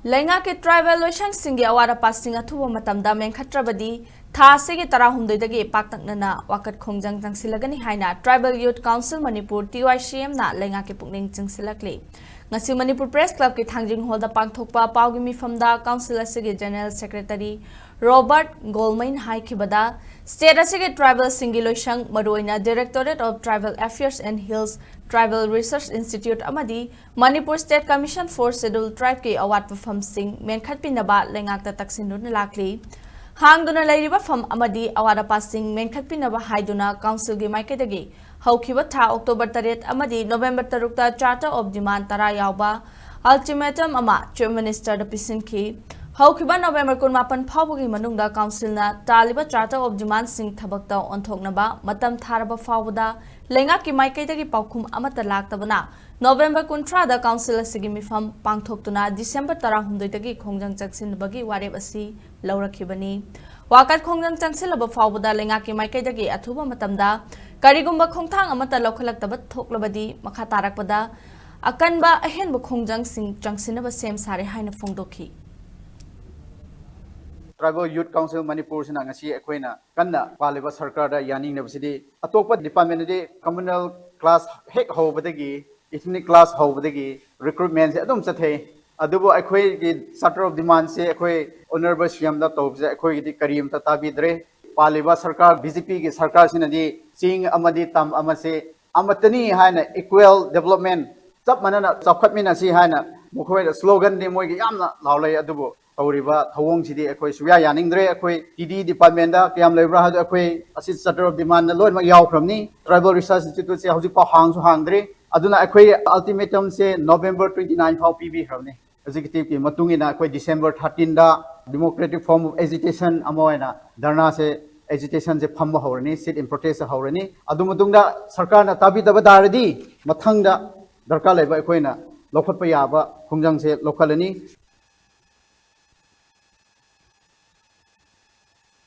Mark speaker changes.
Speaker 1: Leingak ke tribal loishang singgi awat passing athuba matamda menkhat-trabadi tha asigi tarahumdoi dagi Paktak-Nana Wakat Khongjang Changsillagani haina Tribal Youth Council Manipur Tycm na Leingak ke pukning changsilakli. Ngasi Manipur Press Club ke thangjing hall da pangthokpa pawgi mifamda council asigi General Secretary Robert Golmain haikibada state asigi tribal singi loishang maruina Directorate of Tribal Affairs and Hills Tribal Research Institute amadi Manipur State Commission for Scheduled Tribe ke awat fam sing menkhat-pinaba Leingak ta taksinun lakli hangduna lairiba fam amadi awada passing menkhat-pinaba haiduna council gi maikedagi haukiba tha October 8 amadi November 3 ta Charter of Demand tara yauba ultimatum ama Chief Minister da pisinki haukiba November 18 phawbugi manungda council na taliba Charter of Demand sing thabakta onthoknaba matam tharaba phawda Leingak ki maikaidagi paukhum amata laktabana November 13 da council asigi mifam pangthoktuna December 18 dagi Khongjang Changsillabagi wareb asi laurakhibani Wakat Khongjang Changsillaba phawda Leingak ki maikaidagi athuba matamda karigumba khongthang amata lokhalaktabat thoklabadi makha tarakpada akanba ahenba Khongjang sing changsinaba sem sare haina phongdokhi
Speaker 2: Tribal Youth Council Manipur sina ngasi ekhoina kanna paliba sarkar da yaning nebsidi atopa department de communal class hek hobadagi ethnic class hobadagi recruitment se adum chathe adubo ekhoi gi charter of demand se ekhoi honorable CM da tobse ekhoi gi karim ta tabidre paliba sarkar BJP gi sarkar sina di sing amadi tam amase amatani haina equal development chap manana chapkhatmina si haina mukhoi slogan de moi gi yamna laulai adubo Tauriba Tawong City, a quiz, we are Yaningre, a quiz, TD Department, Kiam Lebra, a quiz, assist Charter of Demand, the Lord Magyao from me, Tribal Research Institute, say, Hausipa Hang to Hungry, Aduna, a quiz, ultimatum say November 29, how PB from me. Executive Matungina, quiz December 13, democratic form of agitation, Amoena, Darna say, agitation, the Pamba Horani, sit in protest Horani, Adumatunda, Sarkana, Tabi Tabadaradi, Matanga, Darkale by Quena, Lokapayaba, Khongjang say, localini.